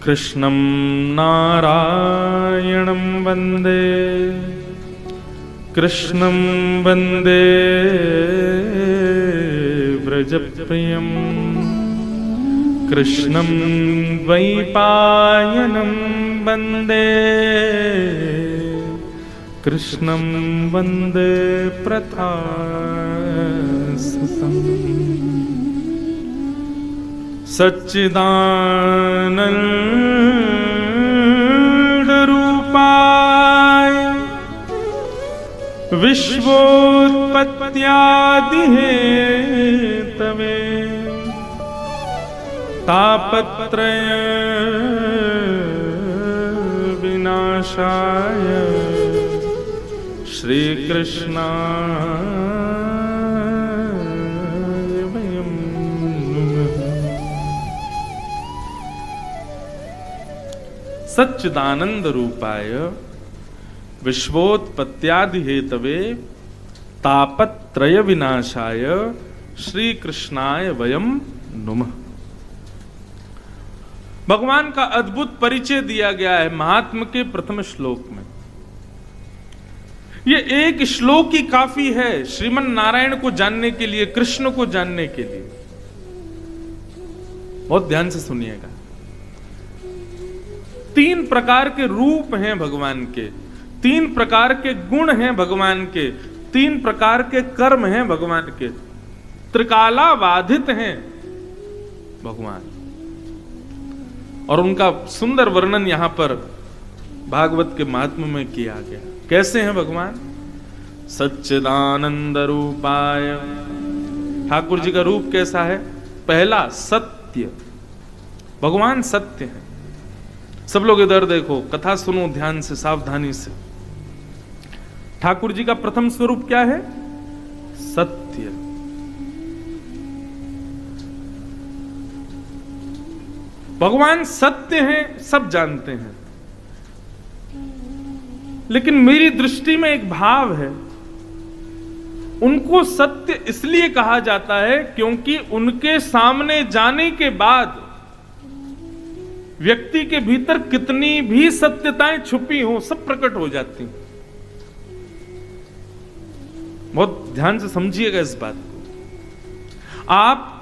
कृष्णं नारायणं वन्दे कृष्णं वन्दे व्रजप्रियं कृष्णं द्वैपायनं वन्दे कृष्णं वन्दे प्रथासुतम् सच्चिदानन्दरूपाय विश्वोत्पत्त्यादिहेतवे तापत्रय विनाशाय श्रीकृष्णाय वयं नमः। सच्चिदानंद रूपाय विश्वोत्पत्त्यादि हेतवे तापत्रय विनाशाय श्री कृष्णाय वयम नुमः। भगवान का अद्भुत परिचय दिया गया है महात्म के प्रथम श्लोक में। ये एक श्लोक ही काफी है श्रीमन नारायण को जानने के लिए, कृष्ण को जानने के लिए। बहुत ध्यान से सुनिएगा। 3 प्रकार के रूप हैं भगवान के, 3 प्रकार के गुण हैं भगवान के, 3 प्रकार के कर्म हैं भगवान के, त्रिकालाबाधित हैं भगवान। और उनका सुंदर वर्णन यहां पर भागवत के महात्म्य में किया गया। कैसे हैं भगवान? सच्चिदानंद रूपाय। ठाकुर जी का रूप कैसा है? पहला सत्य, भगवान सत्य है। सब लोग इधर देखो, कथा सुनो ध्यान से, सावधानी से। ठाकुर जी का प्रथम स्वरूप क्या है? सत्य। भगवान सत्य हैं, सब जानते हैं, लेकिन मेरी दृष्टि में एक भाव है। उनको सत्य इसलिए कहा जाता है क्योंकि उनके सामने जाने के बाद व्यक्ति के भीतर कितनी भी सत्यताएं छुपी हो सब प्रकट हो जाती हैं। बहुत ध्यान से समझिएगा इस बात को। आप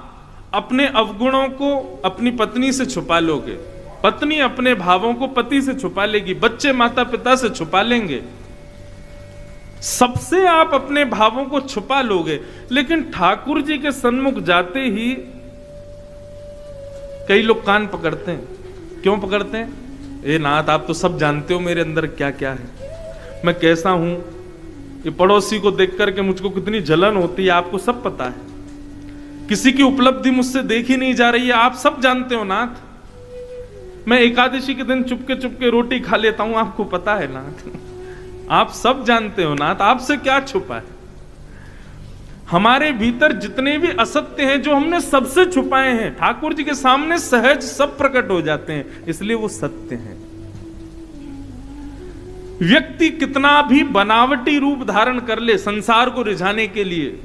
अपने अवगुणों को अपनी पत्नी से छुपा लोगे, पत्नी अपने भावों को पति से छुपा लेगी, बच्चे माता पिता से छुपा लेंगे, सबसे आप अपने भावों को छुपा लोगे। लेकिन ठाकुर जी के सन्मुख जाते ही कई लोग कान पकड़ते हैं। क्यों पकड़ते हैं? ए नाथ, आप तो सब जानते हो मेरे अंदर क्या क्या है, मैं कैसा हूं। ये पड़ोसी को देख करके मुझको कितनी जलन होती है, आपको सब पता है। किसी की उपलब्धि मुझसे देखी नहीं जा रही है, आप सब जानते हो नाथ। मैं एकादशी के दिन चुपके रोटी खा लेता हूं, आपको पता है नाथ। आप सब जानते हो नाथ, आपसे क्या छुपा है। हमारे भीतर जितने भी असत्य हैं जो हमने सबसे छुपाए हैं, ठाकुर जी के सामने सहज सब प्रकट हो जाते हैं, इसलिए वो सत्य हैं। व्यक्ति कितना भी बनावटी रूप धारण कर ले संसार को रिझाने के लिए,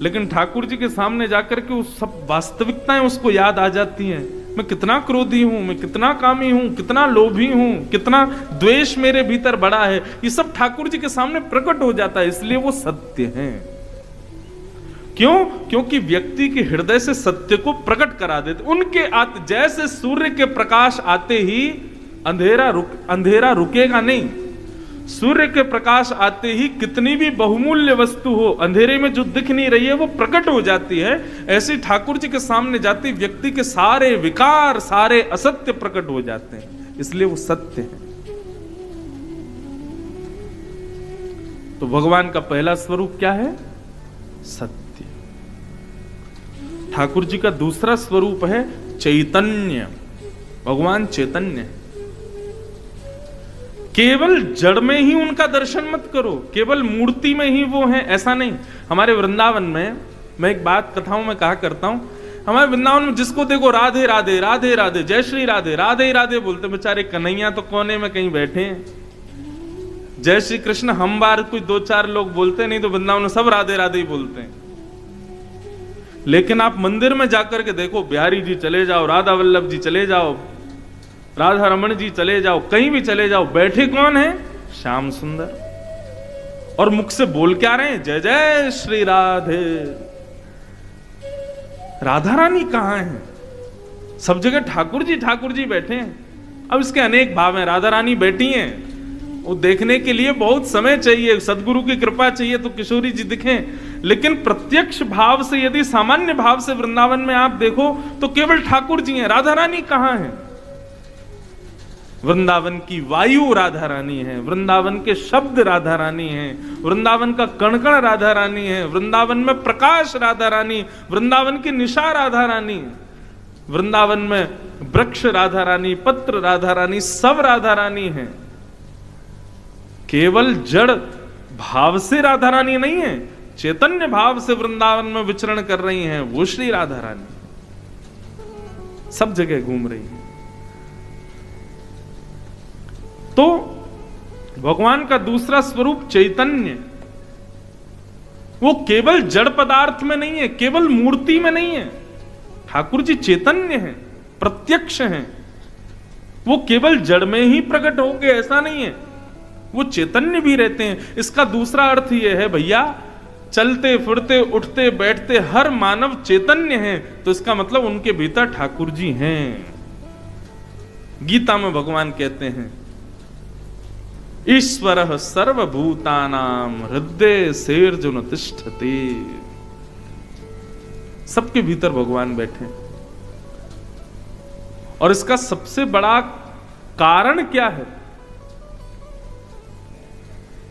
लेकिन ठाकुर जी के सामने जाकर के उस सब वास्तविकताएं उसको याद आ जाती हैं। मैं कितना क्रोधी हूं, मैं कितना कामी हूं, कितना लोभी हूं, कितना द्वेष मेरे भीतर बड़ा है, ये सब ठाकुर जी के सामने प्रकट हो जाता है, इसलिए वो सत्य हैं। क्यों? क्योंकि व्यक्ति के हृदय से सत्य को प्रकट करा देते। उनके जैसे सूर्य के प्रकाश आते ही अंधेरा रुकेगा नहीं। सूर्य के प्रकाश आते ही कितनी भी बहुमूल्य वस्तु हो, अंधेरे में जो दिख नहीं रही है वो प्रकट हो जाती है। ऐसे ठाकुर जी के सामने जाते व्यक्ति के सारे विकार, सारे असत्य प्रकट हो जाते हैं, इसलिए वो सत्य है। तो भगवान का पहला स्वरूप क्या है? सत्य। ठाकुर जी का दूसरा स्वरूप है चैतन्य। भगवान चैतन्य है। केवल जड़ में ही उनका दर्शन मत करो, केवल मूर्ति में ही वो है, ऐसा नहीं। हमारे वृंदावन में, मैं एक बात कथाओं में कहा करता हूं, हमारे वृंदावन में जिसको देखो राधे राधे राधे राधे, जय श्री राधे राधे राधे बोलते, बेचारे कन्हैया तो कोने में कहीं बैठे हैं। जय श्री कृष्ण हम बार कुछ 2-4 लोग बोलते, नहीं तो वृंदावन में सब राधे राधे ही बोलते हैं। लेकिन आप मंदिर में जाकर के देखो, बिहारी जी चले जाओ, राधा वल्लभ जी चले जाओ, राधा रमन जी चले जाओ, कहीं भी चले जाओ, बैठे कौन है? श्याम सुंदर। और मुख से बोल क्या रहे हैं? जय जय श्री राधे। राधा रानी कहां है? सब जगह ठाकुर जी बैठे हैं। अब इसके अनेक भाव हैं। राधा रानी बैठी हैं, वो देखने के लिए बहुत समय चाहिए, सदगुरु की कृपा चाहिए तो किशोरी जी दिखें। लेकिन प्रत्यक्ष भाव से, यदि सामान्य भाव से वृंदावन में आप देखो तो केवल ठाकुर जी हैं। राधा रानी कहां है? वृंदावन की वायु राधा रानी है, वृंदावन के शब्द राधा रानी है, वृंदावन का कण-कण राधा रानी है, वृंदावन में प्रकाश राधा रानी, वृंदावन की निशा राधा रानी, वृंदावन में वृक्ष राधा रानी, पत्र राधा रानी, सब राधा रानी है। केवल जड़ भाव से राधा रानी नहीं है, चैतन्य भाव से वृंदावन में विचरण कर रही हैं, वो श्री राधा रानी सब जगह घूम रही है। तो भगवान का दूसरा स्वरूप चैतन्य, वो केवल जड़ पदार्थ में नहीं है, केवल मूर्ति में नहीं है। ठाकुर जी चैतन्य हैं, प्रत्यक्ष हैं। वो केवल जड़ में ही प्रकट हो गए ऐसा नहीं है, वो चैतन्य भी रहते हैं। इसका दूसरा अर्थ यह है भैया, चलते फिरते उठते बैठते हर मानव चैतन्य है, तो इसका मतलब उनके भीतर ठाकुर जी हैं। गीता में भगवान कहते हैं, ईश्वरः सर्वभूतानां हृदय सेर्जुन तिष्ठति। सबके भीतर भगवान बैठे। और इसका सबसे बड़ा कारण क्या है?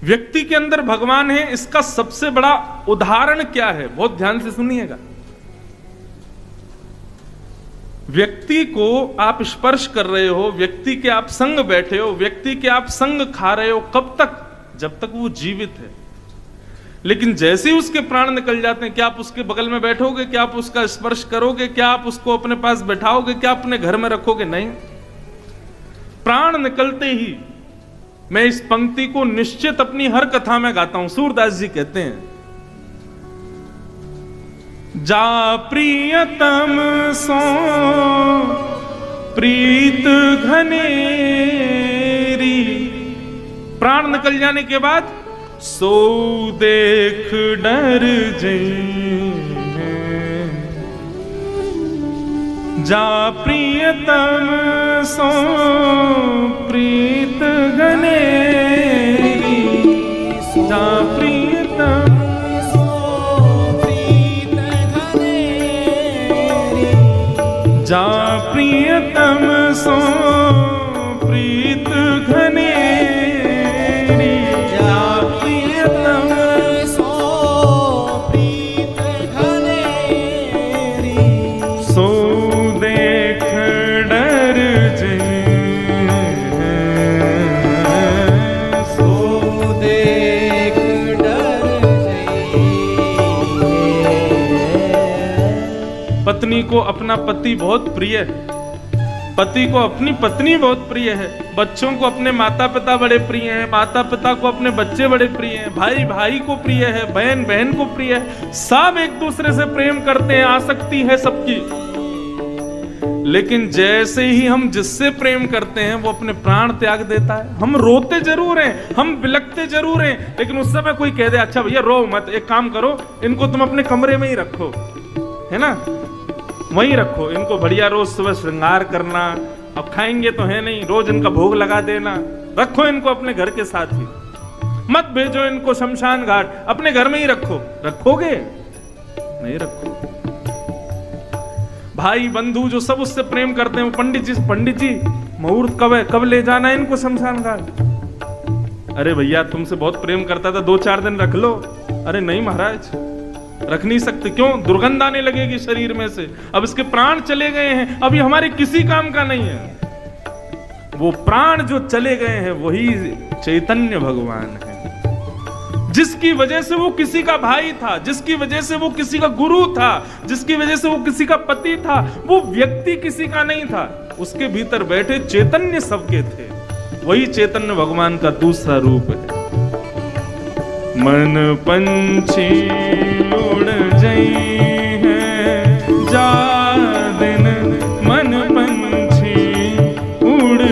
व्यक्ति के अंदर भगवान है, इसका सबसे बड़ा उदाहरण क्या है? बहुत ध्यान से सुनिएगा। व्यक्ति को आप स्पर्श कर रहे हो, व्यक्ति के आप संग बैठे हो, व्यक्ति के आप संग खा रहे हो, कब तक? जब तक वो जीवित है। लेकिन जैसे ही उसके प्राण निकल जाते हैं, क्या आप उसके बगल में बैठोगे? क्या आप उसका स्पर्श करोगे? क्या आप उसको अपने पास बैठाओगे? क्या अपने घर में रखोगे? नहीं। प्राण निकलते ही, मैं इस पंक्ति को निश्चित अपनी हर कथा में गाता हूं। सूरदास जी कहते हैं, जा प्रियतम सो प्रीत घनेरी। प्राण निकल जाने के बाद सो देख डर जइने, जा प्रियतम सो प्रीत घनेरी, जा प्रियतम सो प्रीत घनेरी, जा प्रियतम सो प्रीत घनेरी, जा प्रियतम सो प्रीत घनेरी, सो देख डर जइने, सो देख डर जइने। पत्नी को अपना पति बहुत प्रिय है, पति को अपनी पत्नी बहुत प्रिय है, बच्चों को अपने माता पिता बड़े प्रिय हैं, माता पिता को अपने बच्चे बड़े प्रिय हैं, भाई भाई को प्रिय है, बहन बहन को प्रिय है। सब एक दूसरे से प्रेम करते हैं, आसक्ति है सबकी। लेकिन जैसे ही हम जिससे प्रेम करते हैं वो अपने प्राण त्याग देता है। हम रोते जरूर हैं, हम बिलखते जरूर हैं, लेकिन उस समय कोई कह दे, अच्छा भैया रो मत, एक काम करो, इनको तुम अपने कमरे में ही रखो, है ना, वहीं रखो इनको, बढ़िया रोज सुबह श्रृंगार करना, अब खाएंगे तो है नहीं, रोज इनका भोग लगा देना, रखो इनको अपने घर के साथ ही, मत भेजो इनको शमशान घाट, अपने घर में ही रखो। रखोगे? नहीं रखो। भाई बंधु जो सब उससे प्रेम करते हैं, पंडित जी मुहूर्त कब है, कब ले जाना है इनको शमशान घाट? अरे भैया तुमसे बहुत प्रेम करता था, 2-4 दिन रख लो। अरे नहीं महाराज, रख नहीं सकते। क्यों? दुर्गंध आने लगेगी शरीर में से, अब इसके प्राण चले गए हैं, अभी हमारे किसी काम का नहीं है। वो प्राण जो चले गए हैं वही चैतन्य भगवान है, जिसकी वजह से वो किसी का भाई था, जिसकी वजह से वो किसी का गुरु था, जिसकी वजह से वो किसी का पति था। वो व्यक्ति किसी का नहीं था, उसके भीतर बैठे चैतन्य सबके थे। वही चैतन्य भगवान का दूसरा रूप है। मन पंछी उड़ जाई है, जा दिन मन पंछी उड़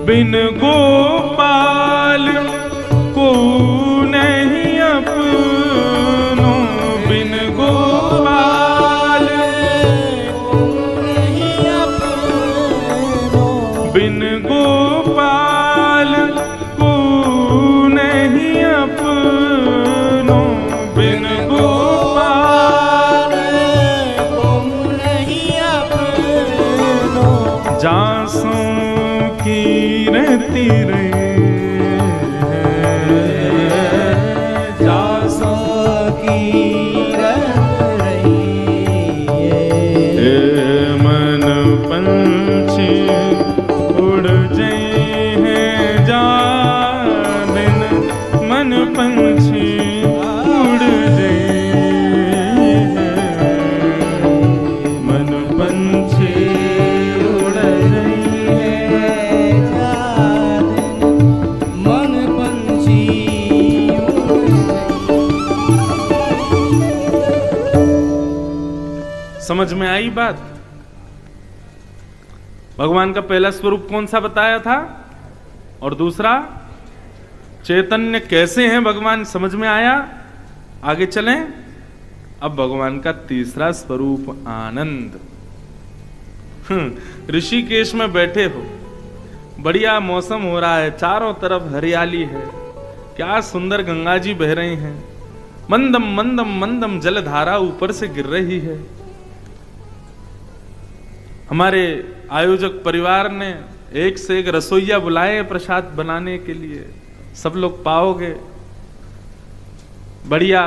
बिन गोपाल को नहीं अपनो, बिन गोपाल को नहीं अपनो, बिन गोपाल को नहीं अपनो, बिन गोपाल को नहीं अपनो, जासों की रहती रहे, जासों की रह रही है, मन पंछी उड़ जाए हैं जा दिन, मन पंछी उड़ जाए हैं, मन पंछी उड़ जाए जा दिन, मन पंछी उड़। समझ में आई बात? भगवान का पहला स्वरूप कौन सा बताया था, और दूसरा चैतन्य कैसे हैं भगवान, समझ में आया? आगे चलें। अब भगवान का तीसरा स्वरूप आनंद। ऋषिकेश में बैठे हो, बढ़िया मौसम हो रहा है, चारों तरफ हरियाली है, क्या सुंदर गंगा जी बह रही हैं, मंदम मंदम मंदम जलधारा ऊपर से गिर रही है। हमारे आयोजक परिवार ने एक से एक रसोइया बुलाए प्रसाद बनाने के लिए, सब लोग पाओगे। बढ़िया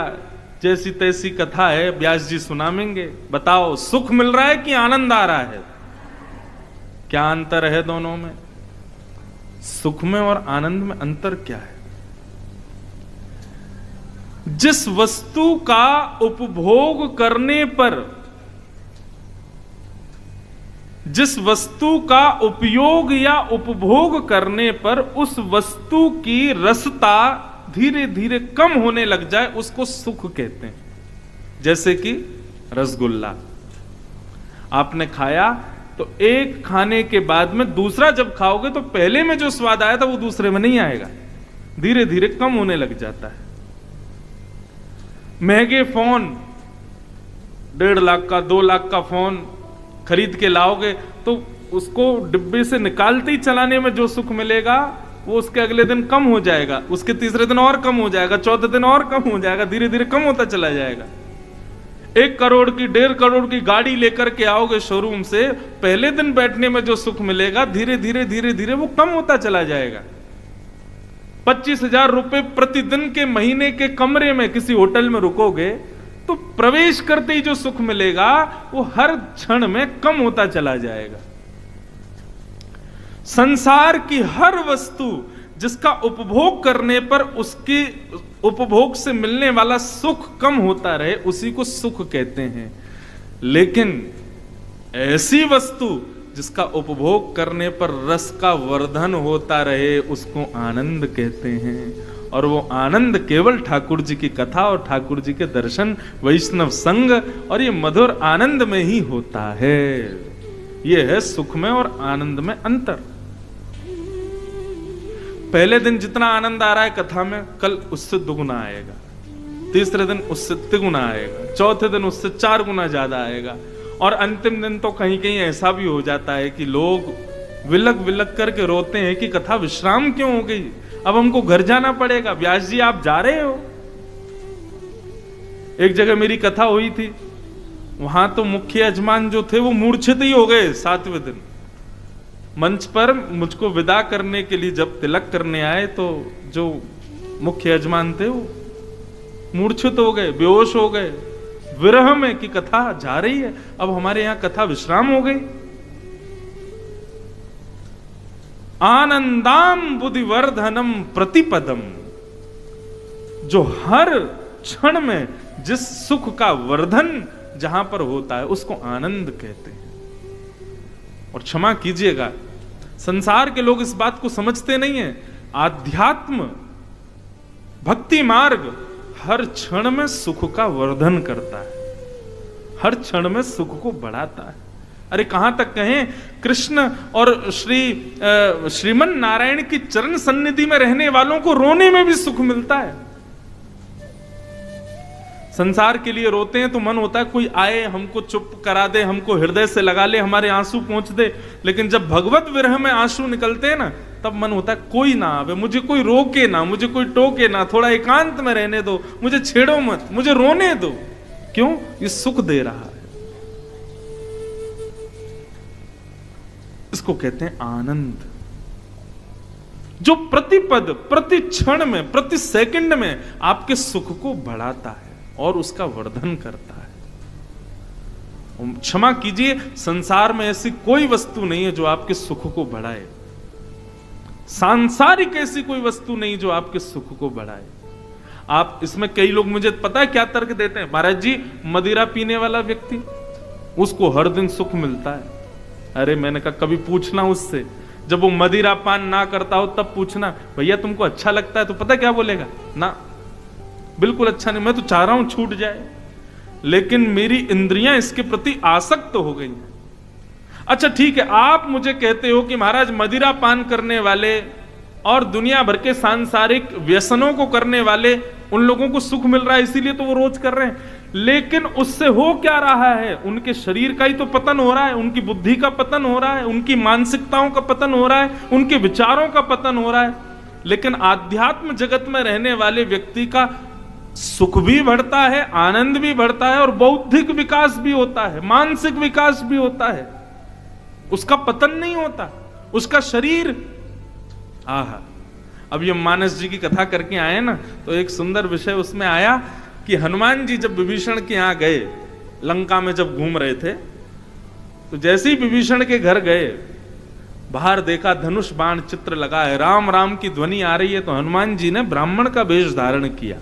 जैसी तैसी कथा है, व्यास जी सुनाएंगे। बताओ सुख मिल रहा है कि आनंद आ रहा है? क्या अंतर है दोनों में? सुख में और आनंद में अंतर क्या है? जिस वस्तु का उपभोग करने पर, जिस वस्तु का उपयोग या उपभोग करने पर उस वस्तु की रसता धीरे धीरे कम होने लग जाए, उसको सुख कहते हैं। जैसे कि रसगुल्ला आपने खाया तो एक खाने के बाद में दूसरा जब खाओगे तो पहले में जो स्वाद आया था वो दूसरे में नहीं आएगा, धीरे धीरे कम होने लग जाता है। महंगे फोन, 1.5 लाख का 2 लाख का फोन खरीद के लाओगे तो उसको डिब्बे से निकालते ही चलाने में जो सुख मिलेगा वो उसके अगले दिन कम हो जाएगा, उसके तीसरे दिन और कम हो जाएगा, चौथे दिन और कम हो जाएगा, धीरे धीरे कम होता चला जाएगा। 1 करोड़ की 1.5 करोड़ की गाड़ी लेकर के आओगे शोरूम से, पहले दिन बैठने में जो सुख मिलेगा धीरे धीरे वो कम होता चला जाएगा। 25,000 रुपए प्रतिदिन के महीने के कमरे में किसी होटल में रुकोगे तो प्रवेश करते ही जो सुख मिलेगा वो हर क्षण में कम होता चला जाएगा। संसार की हर वस्तु जिसका उपभोग करने पर उसके उपभोग से मिलने वाला सुख कम होता रहे, उसी को सुख कहते हैं। लेकिन ऐसी वस्तु जिसका उपभोग करने पर रस का वर्धन होता रहे, उसको आनंद कहते हैं। और वो आनंद केवल ठाकुर जी की कथा और ठाकुर जी के दर्शन, वैष्णव संग और ये मधुर आनंद में ही होता है। ये है सुख में और आनंद में अंतर। पहले दिन जितना आनंद आ रहा है कथा में, कल उससे दुगुना आएगा, तीसरे दिन उससे तिगुना आएगा, चौथे दिन उससे 4 गुना ज्यादा आएगा, और अंतिम दिन तो कहीं कहीं ऐसा भी हो जाता है कि लोग विलक विलक करके रोते हैं कि कथा विश्राम क्यों हो गई, अब हमको घर जाना पड़ेगा। व्यास जी आप जा रहे हो? एक जगह मेरी कथा हुई थी, वहां तो मुख्य यजमान जो थे वो मूर्छित ही हो गए 7वें दिन। मंच पर मुझको विदा करने के लिए जब तिलक करने आए तो जो मुख्य यजमान थे वो मूर्छित हो गए, बेहोश हो गए, विरह में कि कथा जा रही है, अब हमारे यहां कथा विश्राम हो गई। आनंदाम बुद्धिवर्धनम प्रतिपदम, जो हर क्षण में जिस सुख का वर्धन जहां पर होता है उसको आनंद कहते हैं। और क्षमा कीजिएगा, संसार के लोग इस बात को समझते नहीं है। आध्यात्म भक्ति मार्ग हर क्षण में सुख का वर्धन करता है, हर क्षण में सुख को बढ़ाता है। अरे कहां तक कहें, कृष्ण और श्रीमन नारायण की चरण सन्निधि में रहने वालों को रोने में भी सुख मिलता है। संसार के लिए रोते हैं तो मन होता है कोई आए, हमको चुप करा दे, हमको हृदय से लगा ले, हमारे आंसू पहुंच दे। लेकिन जब भगवत विरह में आंसू निकलते हैं ना, तब मन होता है कोई ना आवे, मुझे कोई रोके ना, मुझे कोई टोके ना, थोड़ा एकांत में रहने दो, मुझे छेड़ो मत, मुझे रोने दो। क्यों? ये सुख दे रहा है। इसको कहते हैं आनंद, जो प्रतिपद, प्रति क्षण में, प्रति सेकंड में आपके सुख को बढ़ाता है और उसका वर्धन करता है। क्षमा कीजिए, संसार में ऐसी कोई वस्तु नहीं है जो आपके सुख को बढ़ाए। सांसारिक ऐसी कोई वस्तु नहीं जो आपके सुख को बढ़ाए। आप इसमें कई लोग मुझे पता है क्या तर्क देते हैं, महाराज जी मदिरा पीने वाला व्यक्ति, उसको हर दिन सुख मिलता है। अरे मैंने कहा कभी पूछना उससे, जब वो मदिरा पान ना करता हो तब पूछना, भैया तुमको अच्छा लगता है? तो पता क्या बोलेगा, ना बिल्कुल अच्छा नहीं, मैं तो चाह रहा हूं छूट जाए, लेकिन मेरी इंद्रियां इसके प्रति आसक्त हो गई हैं। अच्छा ठीक है, आप मुझे कहते हो कि महाराज मदिरा पान करने वाले और दुनिया भर के सांसारिक व्यसनों को करने वाले, उन लोगों को सुख मिल रहा है इसीलिए तो वो रोज कर रहे हैं, लेकिन उससे हो क्या रहा है? उनके शरीर का ही तो पतन हो रहा है, उनकी बुद्धि का पतन हो रहा है, उनकी मानसिकताओं का पतन हो रहा है, उनके विचारों का पतन हो रहा है। लेकिन आध्यात्म जगत में रहने वाले व्यक्ति का सुख भी बढ़ता है, आनंद भी बढ़ता है और बौद्धिक विकास भी होता है, मानसिक विकास भी होता है, उसका पतन नहीं होता, उसका शरीर। आहा, अब ये मानस जी की कथा करके आए ना, तो एक सुंदर विषय उसमें आया कि हनुमान जी जब विभीषण के यहां गए, लंका में जब घूम रहे थे, तो जैसे ही विभीषण के घर गए, बाहर देखा धनुष बाण चित्र लगा है, राम राम की ध्वनि आ रही है, तो हनुमान जी ने ब्राह्मण का वेश धारण किया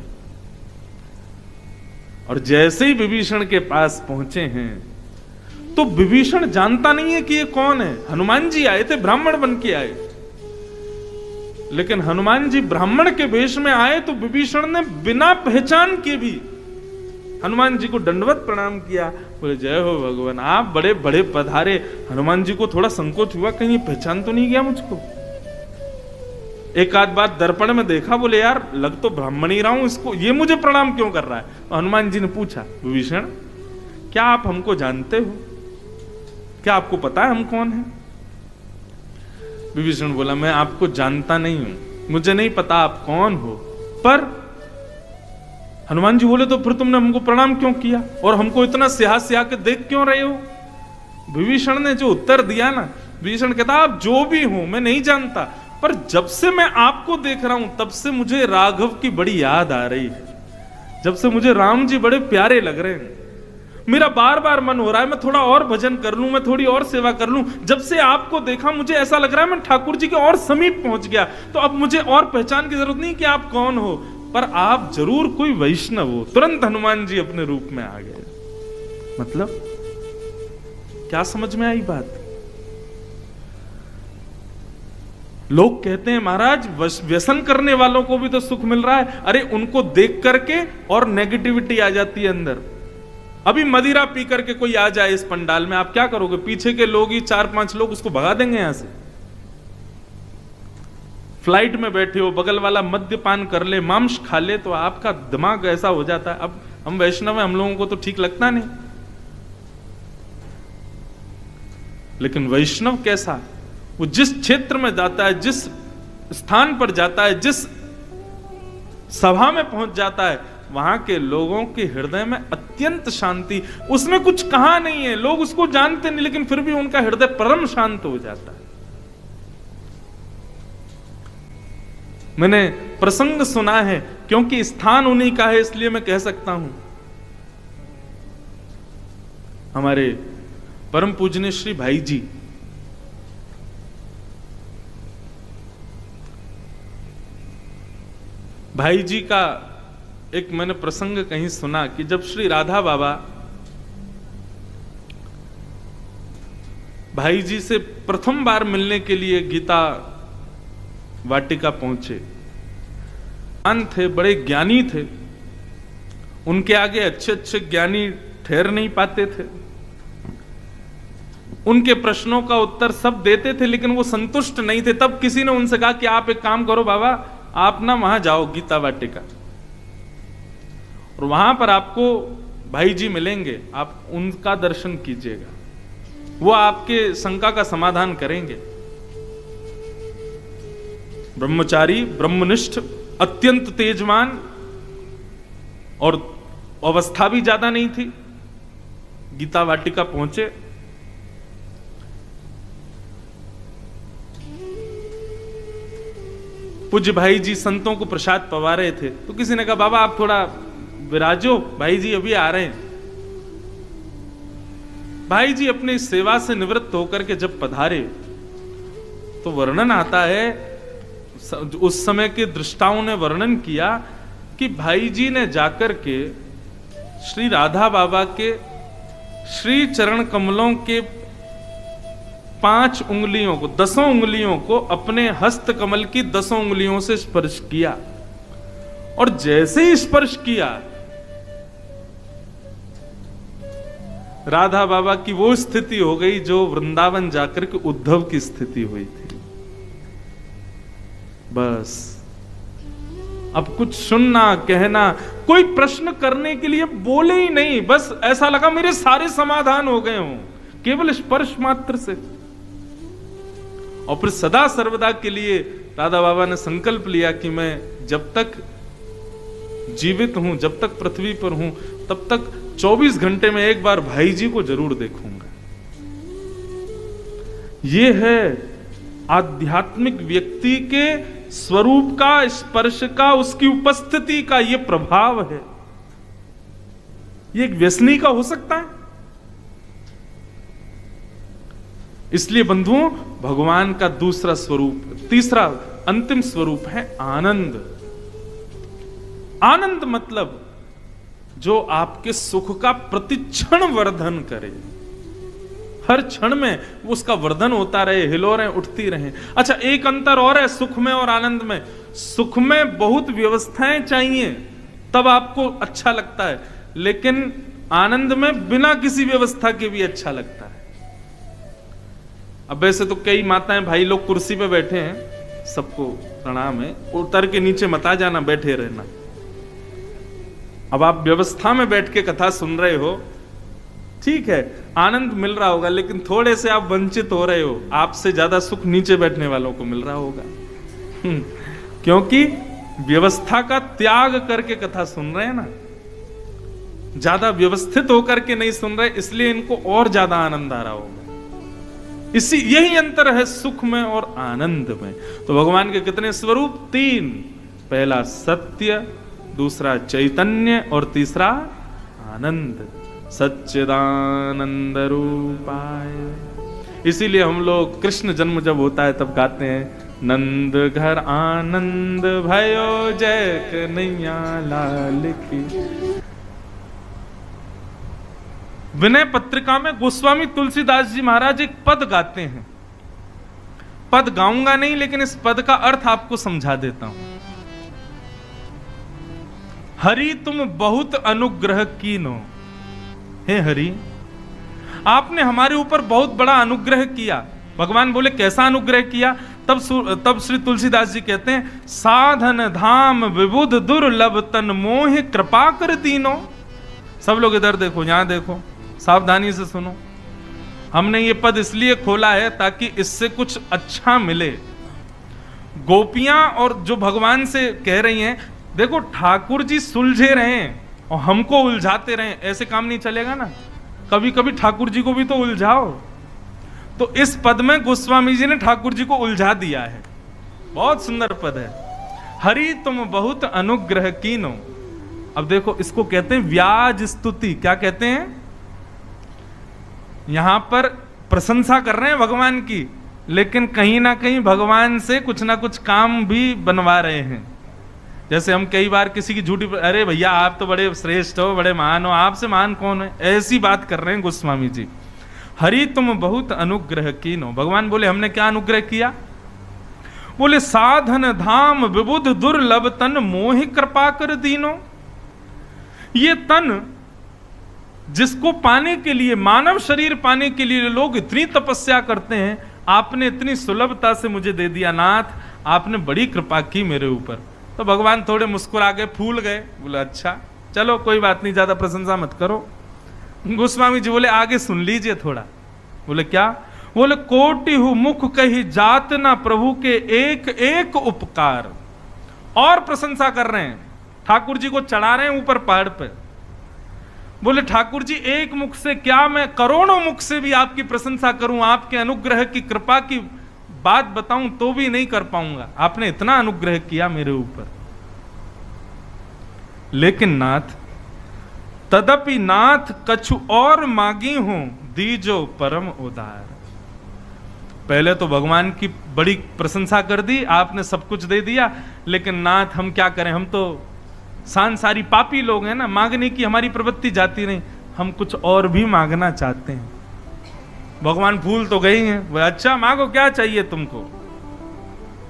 और जैसे ही विभीषण के पास पहुंचे हैं, तो विभीषण जानता नहीं है कि ये कौन है। हनुमान जी आए थे, ब्राह्मण बन के आए, लेकिन हनुमान जी ब्राह्मण के वेश में आए तो विभीषण ने बिना पहचान के भी हनुमान जी को दंडवत प्रणाम किया, बोले जय हो भगवान, आप बड़े बड़े पधारे। हनुमान जी को थोड़ा संकोच हुआ, कहीं पहचान तो नहीं गया मुझको। एक आध बात दर्पण में देखा, बोले यार लग तो ब्राह्मण ही रहा हूं, इसको ये मुझे प्रणाम क्यों कर रहा है? तो हनुमान जी ने पूछा, विभीषण क्या आप हमको जानते हो? क्या आपको पता है हम कौन हैं? विभीषण बोला, मैं आपको जानता नहीं हूं, मुझे नहीं पता आप कौन हो। पर हनुमान जी बोले, तो फिर तुमने हमको प्रणाम क्यों किया और हमको इतना स्याह स्याह के देख क्यों रहे हो? विभीषण ने जो उत्तर दिया ना, विभीषण कहता आप जो भी हो मैं नहीं जानता, पर जब से मैं आपको देख रहा हूं तब से मुझे राघव की बड़ी याद आ रही है, जब से मुझे राम जी बड़े प्यारे लग रहे हैं, मेरा बार बार मन हो रहा है मैं थोड़ा और भजन कर लूं, मैं थोड़ी और सेवा कर लूं। जब से आपको देखा मुझे ऐसा लग रहा है मैं ठाकुर जी के और समीप पहुंच गया, तो अब मुझे और पहचान की जरूरत नहीं कि आप कौन हो, पर आप जरूर कोई वैष्णव हो। तुरंत हनुमान जी अपने रूप में आ गए। मतलब क्या समझ में आई बात? लोग कहते हैं महाराज व्यसन करने वालों को भी तो सुख मिल रहा है। अरे उनको देख करके और नेगेटिविटी आ जाती है अंदर। अभी मदिरा पी करके कोई आ जाए इस पंडाल में, आप क्या करोगे? पीछे के लोग ही 4-5 लोग उसको भगा देंगे यहां से। फ्लाइट में बैठे हो, बगल वाला मद्यपान कर ले, मांस खा ले, तो आपका दिमाग ऐसा हो जाता है। अब हम वैष्णव हैं, हम लोगों को तो ठीक लगता नहीं, लेकिन वैष्णव कैसा? वो जिस क्षेत्र में जाता है, जिस स्थान पर जाता है, जिस सभा में पहुंच जाता है, वहां के लोगों के हृदय में अत्यंत शांति। उसमें कुछ कहा नहीं है, लोग उसको जानते नहीं, लेकिन फिर भी उनका हृदय परम शांत हो जाता है। मैंने प्रसंग सुना है, क्योंकि स्थान उन्हीं का है इसलिए मैं कह सकता हूं। हमारे परम पूजनीय श्री भाई जी, भाई जी का एक मैंने प्रसंग कहीं सुना कि जब श्री राधा बाबा भाई जी से प्रथम बार मिलने के लिए गीता वाटिका पहुंचे, थे बड़े ज्ञानी थे, उनके आगे अच्छे अच्छे ज्ञानी ठहर नहीं पाते थे। उनके प्रश्नों का उत्तर सब देते थे, लेकिन वो संतुष्ट नहीं थे। तब किसी ने उनसे कहा कि आप एक काम करो बाबा, आप ना वहां जाओ गीता वाटिका, और वहां पर आपको भाई जी मिलेंगे, आप उनका दर्शन कीजिएगा, वो आपके शंका का समाधान करेंगे। ब्रह्मचारी, ब्रह्मनिष्ठ, अत्यंत तेजवान, और अवस्था भी ज्यादा नहीं थी। गीता वाटिका पहुंचे, पूज्य भाई जी संतों को प्रसाद पवा रहे थे, तो किसी ने कहा बाबा आप थोड़ा विराजो, भाई जी अभी आ रहे हैं। भाई जी अपनी सेवा से निवृत्त होकर के जब पधारे, तो वर्णन आता है, उस समय के दृष्टाओं ने वर्णन किया कि भाई जी ने जाकर के श्री राधा बाबा के श्री चरण कमलों के 5 उंगलियों को, 10 उंगलियों को अपने हस्त कमल की 10 उंगलियों से स्पर्श किया, और जैसे ही स्पर्श किया, राधा बाबा की वो स्थिति हो गई जो वृंदावन जाकर के उद्धव की स्थिति हुई थी। बस अब कुछ सुनना, कहना, कोई प्रश्न करने के लिए बोले ही नहीं, बस ऐसा लगा मेरे सारे समाधान हो गए हों केवल स्पर्श मात्र से। और फिर सदा सर्वदा के लिए राधा बाबा ने संकल्प लिया कि मैं जब तक जीवित हूं, जब तक पृथ्वी पर हूं, तब तक 24 घंटे में एक बार भाई जी को जरूर देखूंगा। यह है आध्यात्मिक व्यक्ति के स्वरूप का, स्पर्श का, उसकी उपस्थिति का यह प्रभाव है। यह एक व्यसनी का हो सकता है। इसलिए बंधुओं, भगवान का दूसरा स्वरूप, तीसरा अंतिम स्वरूप है आनंद। आनंद मतलब जो आपके सुख का प्रतिक्षण वर्धन करे, हर क्षण में उसका वर्धन होता रहे, हिलोरें उठती रहें। अच्छा, एक अंतर और है सुख में और आनंद में। सुख में बहुत व्यवस्थाएं चाहिए तब आपको अच्छा लगता है, लेकिन आनंद में बिना किसी व्यवस्था के भी अच्छा लगता है। अब वैसे तो कई माताएं भाई लोग कुर्सी पे बैठे हैं, सबको प्रणाम है, उतर के नीचे मत आ जाना, बैठे रहना। अब आप व्यवस्था में बैठ के कथा सुन रहे हो, ठीक है, आनंद मिल रहा होगा, लेकिन थोड़े से आप वंचित हो रहे हो। आपसे ज्यादा सुख नीचे बैठने वालों को मिल रहा होगा, क्योंकि व्यवस्था का त्याग करके कथा सुन रहे हैं ना, ज्यादा व्यवस्थित होकर के नहीं सुन रहे, इसलिए इनको और ज्यादा आनंद आ रहा होगा। यही अंतर है सुख में और आनंद में। तो भगवान के कितने स्वरूप? 3। पहला सत्य, दूसरा चैतन्य, और तीसरा आनंद। सच्चिदानंद रूपाय। इसीलिए हम लोग कृष्ण जन्म जब होता है तब गाते हैं, नंद घर आनंद भयो जय कन्हैया लाल की। विनय पत्रिका में गोस्वामी तुलसीदास जी महाराज एक पद गाते हैं। पद गाऊंगा नहीं, लेकिन इस पद का अर्थ आपको समझा देता हूं। हरि तुम बहुत अनुग्रह कीनो। हे हरि, आपने हमारे ऊपर बहुत बड़ा अनुग्रह किया। भगवान बोले कैसा अनुग्रह किया? तब श्री तुलसीदास जी कहते हैं, साधन धाम विबुध दुर्लभ तन मोह कृपा कर दीनो। सब लोग इधर देखो, यहां देखो, सावधानी से सुनो। हमने ये पद इसलिए खोला है ताकि इससे कुछ अच्छा मिले। गोपियां और जो भगवान से कह रही हैं, देखो ठाकुर जी सुलझे रहे और हमको उलझाते रहे, ऐसे काम नहीं चलेगा ना। कभी कभी ठाकुर जी को भी तो उलझाओ। तो इस पद में गोस्वामी जी ने ठाकुर जी को उलझा दिया है। बहुत सुंदर पद है, हरि तुम बहुत अनुग्रह कीनो। अब देखो, इसको कहते हैं व्याज स्तुति। क्या कहते हैं? यहां पर प्रशंसा कर रहे हैं भगवान की, लेकिन कहीं ना कहीं भगवान से कुछ ना कुछ काम भी बनवा रहे हैं। जैसे हम कई बार किसी की झूठी, अरे भैया आप तो बड़े श्रेष्ठ हो, बड़े महान हो, आपसे महान कौन है, ऐसी बात कर रहे हैं गोस्वामी जी। हरि तुम बहुत अनुग्रह कीनो। भगवान बोले हमने क्या अनुग्रह किया? बोले साधन धाम विबुध दुर्लभ तन मोहि कृपा कर दीनो। ये तन जिसको पाने के लिए, मानव शरीर पाने के लिए लोग इतनी तपस्या करते हैं, आपने इतनी सुलभता से मुझे दे दिया नाथ, आपने बड़ी कृपा की मेरे ऊपर। तो भगवान थोड़े मुस्कुरा गए, फूल गए, बोले अच्छा चलो कोई बात नहीं, ज्यादा प्रशंसा मत करो। गोस्वामी जी बोले आगे सुन लीजिए थोड़ा। बोले क्या? बोले कोटि हूं मुख कही जात ना प्रभु के एक एक उपकार। और प्रशंसा कर रहे हैं, ठाकुर जी को चढ़ा रहे हैं ऊपर पहाड़ पे। बोले ठाकुर जी एक मुख से क्या, मैं करोड़ों मुख से भी आपकी प्रशंसा करूं, आपके अनुग्रह की कृपा की बात बताऊं तो भी नहीं कर पाऊंगा। आपने इतना अनुग्रह किया मेरे ऊपर। लेकिन नाथ, तदपि नाथ कछु और मांगी हूं, दीजो परम उदार। पहले तो भगवान की बड़ी प्रशंसा कर दी, आपने सब कुछ दे दिया, लेकिन नाथ हम क्या करें, हम तो सांसारी पापी लोग हैं ना, मांगने की हमारी प्रवृत्ति जाती नहीं, हम कुछ और भी मांगना चाहते हैं। भगवान फूल तो गई हैं, बोले अच्छा मांगो, क्या चाहिए तुमको?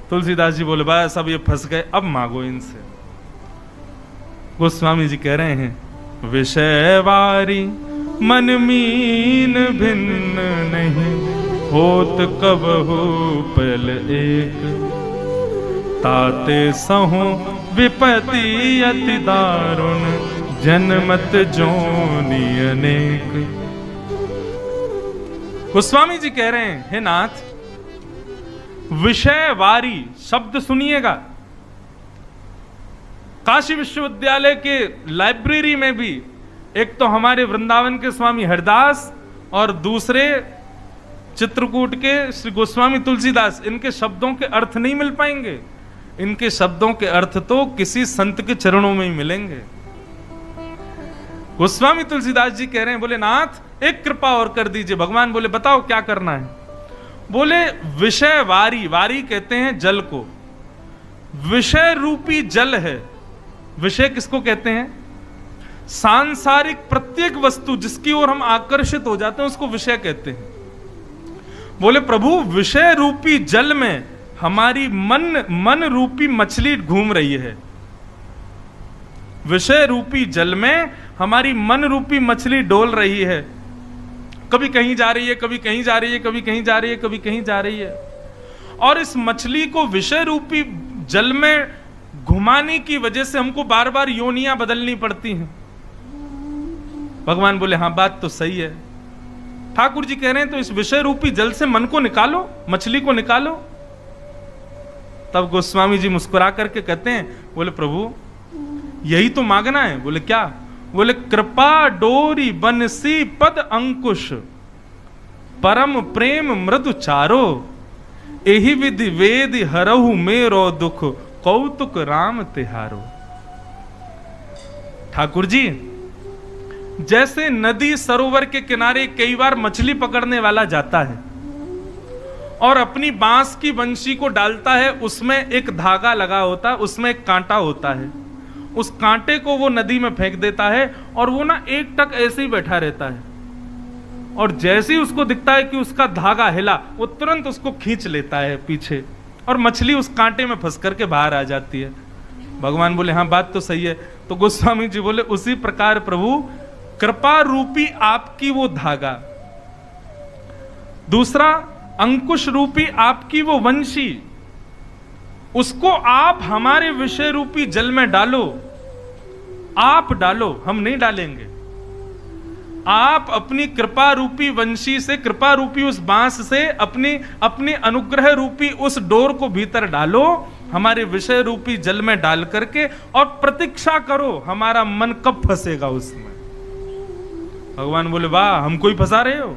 तुलसीदास जी बोले बस अब ये फंस गए, अब मांगो इनसे। गोस्वामी जी कह रहे हैं विषय वारी मन मीन भिन्न नहीं, होत कबहु पल एक, ताते सहु विपत्ति अति दारुण, जन्मत जोनि अनेक। गोस्वामी जी कह रहे हैं हे नाथ, विषय वारी शब्द सुनिएगा। काशी विश्वविद्यालय के लाइब्रेरी में भी एक तो हमारे वृंदावन के स्वामी हरदास और दूसरे चित्रकूट के श्री गोस्वामी तुलसीदास, इनके शब्दों के अर्थ नहीं मिल पाएंगे। इनके शब्दों के अर्थ तो किसी संत के चरणों में ही मिलेंगे। गोस्वामी तुलसीदास जी कह रहे हैं, बोले नाथ एक कृपा और कर दीजिए। भगवान बोले बताओ क्या करना है? बोले विषय वारी, वारी कहते हैं जल को, विषय रूपी जल है। विषय किसको कहते हैं? सांसारिक प्रत्येक वस्तु जिसकी ओर हम आकर्षित हो जाते हैं उसको विषय कहते हैं। बोले प्रभु विषय रूपी जल में हमारी मन रूपी मछली घूम रही है। विषय रूपी जल में हमारी मन रूपी मछली डोल रही है, कभी कहीं जा रही है, कभी कहीं जा रही है, कभी कहीं जा रही है, कभी कहीं जा रही है। और इस मछली को विषय रूपी जल में घुमाने की वजह से हमको बार बार योनियां बदलनी पड़ती हैं। भगवान बोले हाँ बात तो सही है। ठाकुर जी कह रहे हैं तो इस विषय रूपी जल से मन को निकालो, मछली को निकालो। तब गोस्वामी जी मुस्कुरा करके कहते हैं, बोले प्रभु यही तो मांगना है। बोले क्या? बोले कृपा डोरी बनसी पद अंकुश, परम प्रेम मृदु चारो, एहि विधि वेद हरहु मेरो दुख, कौतुक राम तिहारो। ठाकुर जी जैसे नदी सरोवर के किनारे कई बार मछली पकड़ने वाला जाता है और अपनी बांस की बंशी को डालता है, उसमें एक धागा लगा होता है, उसमें एक कांटा होता है, उस कांटे को वो नदी में फेंक देता है और वो ना एक टक ऐसे ही बैठा रहता है। और जैसे ही उसको दिखता है कि उसका धागा हिला, वो तुरंत उसको खींच लेता है पीछे और मछली उस कांटे में फंस करके बाहर आ जाती है। भगवान बोले हाँ बात तो सही है। तो गोस्वामी जी बोले उसी प्रकार प्रभु कृपा रूपी आपकी वो धागा, दूसरा अंकुश रूपी आपकी वो वंशी, उसको आप हमारे विषय रूपी जल में डालो। आप डालो, हम नहीं डालेंगे। आप अपनी कृपा रूपी वंशी से, कृपा रूपी उस बांस से अपनी अनुग्रह रूपी उस डोर को भीतर डालो, हमारे विषय रूपी जल में डाल करके, और प्रतीक्षा करो हमारा मन कब फंसेगा उसमें। भगवान बोले वाह हमको ही फंसा रहे हो।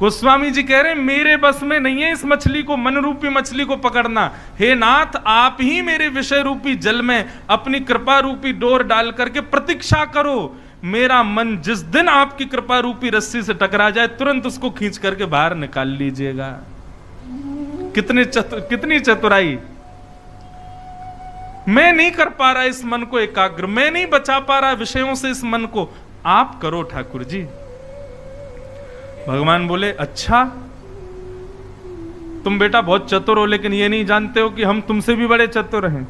गोस्वामी जी कह रहे हैं मेरे बस में नहीं है इस मछली को, मन रूपी मछली को पकड़ना। हे नाथ आप ही मेरे विषय रूपी जल में अपनी कृपा रूपी डोर डाल करके प्रतीक्षा करो। मेरा मन जिस दिन आपकी कृपा रूपी रस्सी से टकरा जाए तुरंत उसको खींच करके बाहर निकाल लीजिएगा। कितनी चतुराई। मैं नहीं कर पा रहा इस मन को एकाग्र, मैं नहीं बचा पा रहा विषयों से इस मन को, आप करो ठाकुर जी। भगवान बोले अच्छा तुम बेटा बहुत चतुर हो, लेकिन ये नहीं जानते हो कि हम तुमसे भी बड़े चतुर हैं।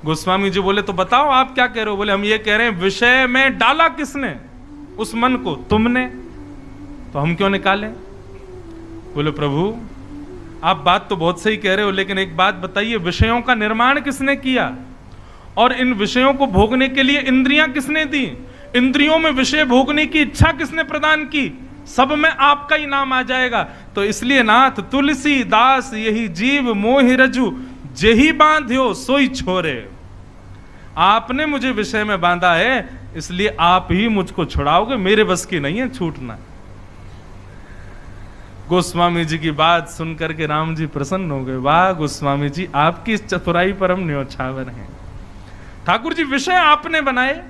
गोस्वामी जी बोले तो बताओ आप क्या कह रहे हो? बोले हम ये कह रहे हैं विषय में डाला किसने उस मन को? तुमने। तो हम क्यों निकालें? बोले प्रभु आप बात तो बहुत सही कह रहे हो, लेकिन एक बात बताइए, विषयों का निर्माण किसने किया और इन विषयों को भोगने के लिए इंद्रियां किसने दी? इंद्रियों में विषय भोगने की इच्छा किसने प्रदान की? सब में आपका ही नाम आ जाएगा। तो इसलिए नाथ तुलसी दास यही जीव मोहि रजू जेही बांध्यो सोई छोरे। आपने मुझे विषय में बांधा है, इसलिए आप ही मुझको छुड़ाओगे, मेरे बस की नहीं है छूटना। गोस्वामी जी की बात सुनकर के राम जी प्रसन्न हो गए। वाह गोस्वामी जी, आपकी इस चतुराई पर हम न्योछावर हैं। ठाकुर जी विषय आपने बनाए,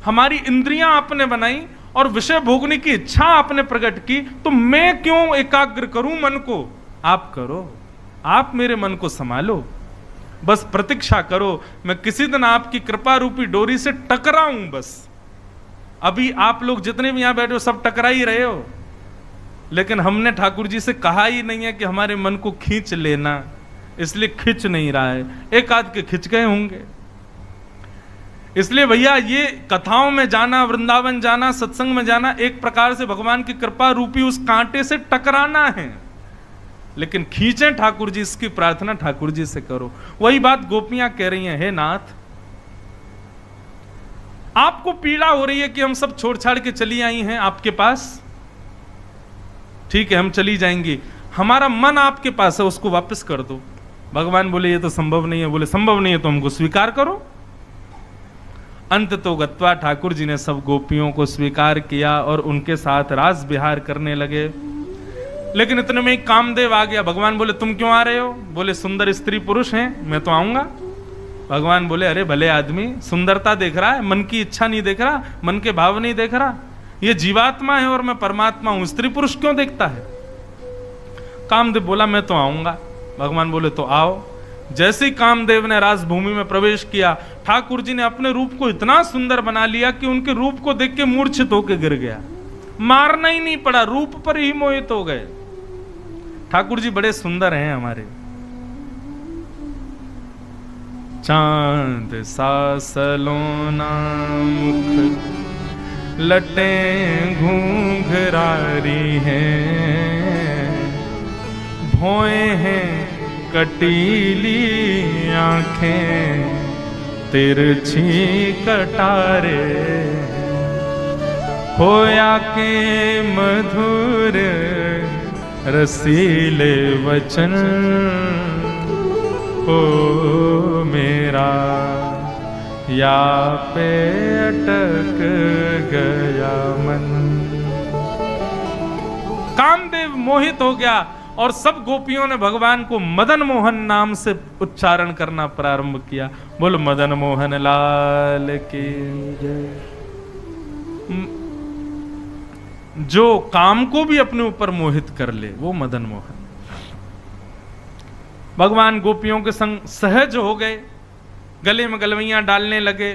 हमारी इंद्रियां आपने बनाई और विषय भोगने की इच्छा आपने प्रकट की, तो मैं क्यों एकाग्र करूं मन को? आप करो, आप मेरे मन को संभालो, बस प्रतीक्षा करो, मैं किसी दिन आपकी कृपा रूपी डोरी से टकराऊं। बस अभी आप लोग जितने भी यहां बैठे हो सब टकरा ही रहे हो, लेकिन हमने ठाकुर जी से कहा ही नहीं है कि हमारे मन को खींच लेना, इसलिए खींच नहीं रहा है। एक आध के खिंच गए होंगे। इसलिए भैया ये कथाओं में जाना, वृंदावन जाना, सत्संग में जाना, एक प्रकार से भगवान की कृपा रूपी उस कांटे से टकराना है, लेकिन खींचे ठाकुर जी, इसकी प्रार्थना ठाकुर जी से करो। वही बात गोपियां कह रही हैं, हे नाथ आपको पीड़ा हो रही है कि हम सब छोड़ छाड़ के चली आई हैं आपके पास, ठीक है हम चली जाएंगी, हमारा मन आपके पास है, उसको वापस कर दो। भगवान बोले ये तो संभव नहीं है। बोले संभव नहीं है तो हमको स्वीकार करो। अंत तो गत्वा ठाकुर जी ने सब गोपियों को स्वीकार किया और उनके साथ रास विहार करने लगे। लेकिन इतने में एक कामदेव आ गया। भगवान बोले तुम क्यों आ रहे हो? बोले सुंदर स्त्री पुरुष हैं, मैं तो आऊंगा। भगवान बोले अरे भले आदमी, सुंदरता देख रहा है, मन की इच्छा नहीं देख रहा, मन के भाव नहीं देख रहा, ये जीवात्मा है और मैं परमात्मा हूं, स्त्री पुरुष क्यों देखता है? कामदेव बोला मैं तो आऊंगा। भगवान बोले तो आओ। जैसे ही कामदेव ने राजभूमि में प्रवेश किया, ठाकुर जी ने अपने रूप को इतना सुंदर बना लिया कि उनके रूप को देख के मूर्छित होकर गिर गया। मारना ही नहीं पड़ा, रूप पर ही मोहित हो गए। ठाकुर जी बड़े सुंदर हैं हमारे। चांद सा सलोना मुख लटे घूंघरारी हैं, भोए हैं कटीली आंखें तिरछी कटारे, होया के मधुर रसीले वचन, ओ मेरा या पे अटक गया मन। कामदेव मोहित हो गया और सब गोपियों ने भगवान को मदन मोहन नाम से उच्चारण करना प्रारंभ किया। बोलो मदन मोहन लाल की जय। जो काम को भी अपने ऊपर मोहित कर ले वो मदन मोहन। भगवान गोपियों के संग सहज हो गए, गले में गलवैयां डालने लगे।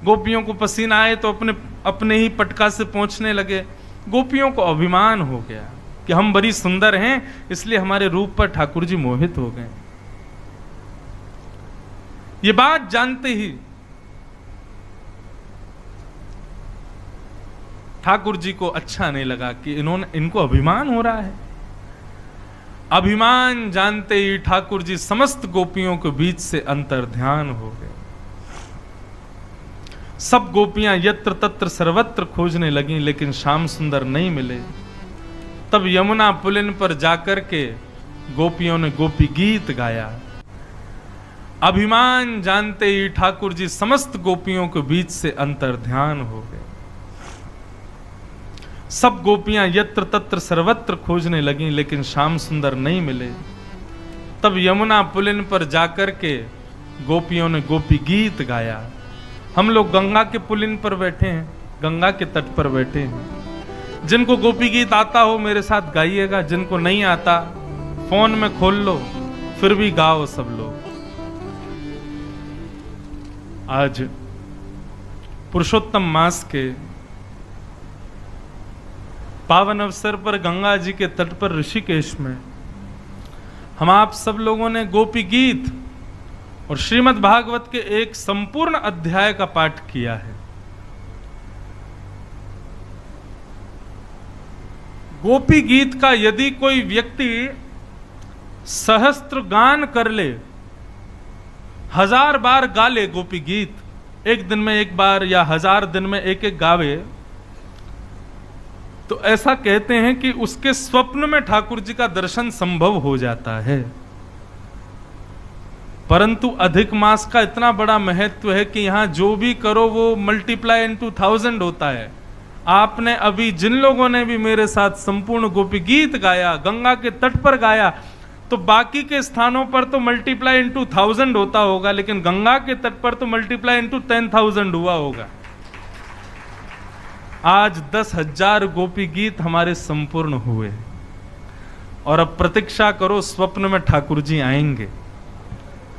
गोपियों को पसीना आए तो अपने अपने ही पटका से पोंछने लगे। गोपियों को अभिमान हो गया कि हम बड़ी सुंदर हैं, इसलिए हमारे रूप पर ठाकुर जी मोहित हो गए। ये बात जानते ही ठाकुर जी को अच्छा नहीं लगा कि इनको अभिमान हो रहा है। अभिमान जानते ही ठाकुर जी समस्त गोपियों के बीच से अंतर्ध्यान हो गए। सब गोपियां यत्र तत्र सर्वत्र खोजने लगी, लेकिन श्याम सुंदर नहीं मिले। तब यमुना पुलिन पर जाकर के गोपियों ने गोपी गीत गाया। अभिमान जानते ही ठाकुर जी समस्त गोपियों के बीच से अंतर्ध्यान हो गए। सब गोपियां यत्र तत्र सर्वत्र खोजने लगी, लेकिन श्याम सुंदर नहीं मिले। तब यमुना पुलिन पर जाकर के गोपियों ने गोपी गीत गाया। हम लोग गंगा के पुलिन पर बैठे हैं, गंगा के तट पर बैठे हैं। जिनको गोपी गीत आता हो मेरे साथ गाइएगा, जिनको नहीं आता फोन में खोल लो, फिर भी गाओ सब लोग। आज पुरुषोत्तम मास के पावन अवसर पर गंगा जी के तट पर ऋषिकेश में हम आप सब लोगों ने गोपी गीत और श्रीमद् भागवत के एक संपूर्ण अध्याय का पाठ किया है। गोपी गीत का यदि कोई व्यक्ति सहस्त्र गान कर ले, 1000 बार गा ले गोपी गीत, एक दिन में एक बार या 1000 दिन में एक एक गावे, तो ऐसा कहते हैं कि उसके स्वप्न में ठाकुर जी का दर्शन संभव हो जाता है। परंतु अधिक मास का इतना बड़ा महत्व है कि यहां जो भी करो वो मल्टीप्लाई इनटू 1000 होता है। आपने अभी जिन लोगों ने भी मेरे साथ संपूर्ण गोपी गीत गाया, गंगा के तट पर गाया, तो बाकी के स्थानों पर तो मल्टीप्लाई इनटू 1000 होता होगा, लेकिन गंगा के तट पर तो मल्टीप्लाई इनटू 10,000 हुआ होगा। आज 10,000 गोपी गीत हमारे संपूर्ण हुए और अब प्रतीक्षा करो, स्वप्न में ठाकुर जी आएंगे,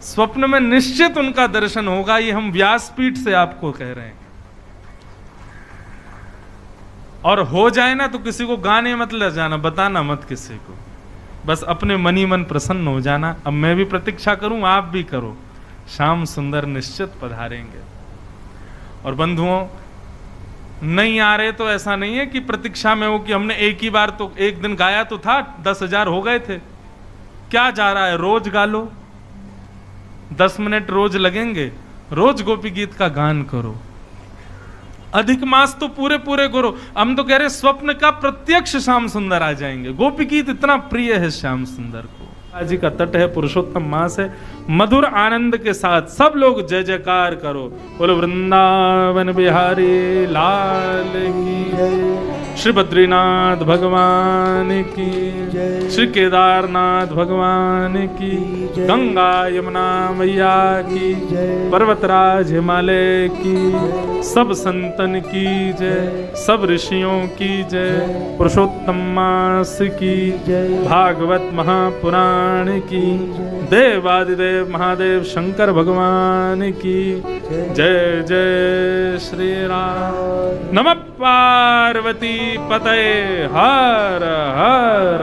स्वप्न में निश्चित उनका दर्शन होगा। ये हम व्यासपीठ से आपको कह रहे हैं। और हो जाए ना तो किसी को गाने मत ले जाना, बताना मत किसी को, बस अपने मन ही मन प्रसन्न हो जाना। अब मैं भी प्रतीक्षा करूं, आप भी करो, श्याम सुंदर निश्चित पधारेंगे। और बंधुओं, नहीं आ रहे तो ऐसा नहीं है कि प्रतीक्षा में हो कि हमने एक ही बार तो एक दिन गाया तो था, 10,000 हो गए थे, क्या जा रहा है, रोज गा लो, 10 मिनट रोज लगेंगे, रोज गोपी गीत का गान करो। अधिक मास तो पूरे पूरे करो। हम तो कह रहे स्वप्न का प्रत्यक्ष श्याम सुंदर आ जाएंगे। गोपी गीत इतना प्रिय है श्याम सुंदर को। जी का तट है, पुरुषोत्तम मास है, मधुर आनंद के साथ सब लोग जय जयकार करो। बोलो वृंदावन बिहारी लाल की, श्री बद्रीनाथ भगवान की, श्री केदारनाथ भगवान की, गंगा यमुना मैया की, पर्वतराज हिमालय की, सब संतन की जय, सब ऋषियों की जय, पुरुषोत्तम मास की जय, भागवत महापुराण की, देवादिदेव महादेव शंकर भगवान की जय। जय श्री राम। नमः पार्वती पतये हर हर।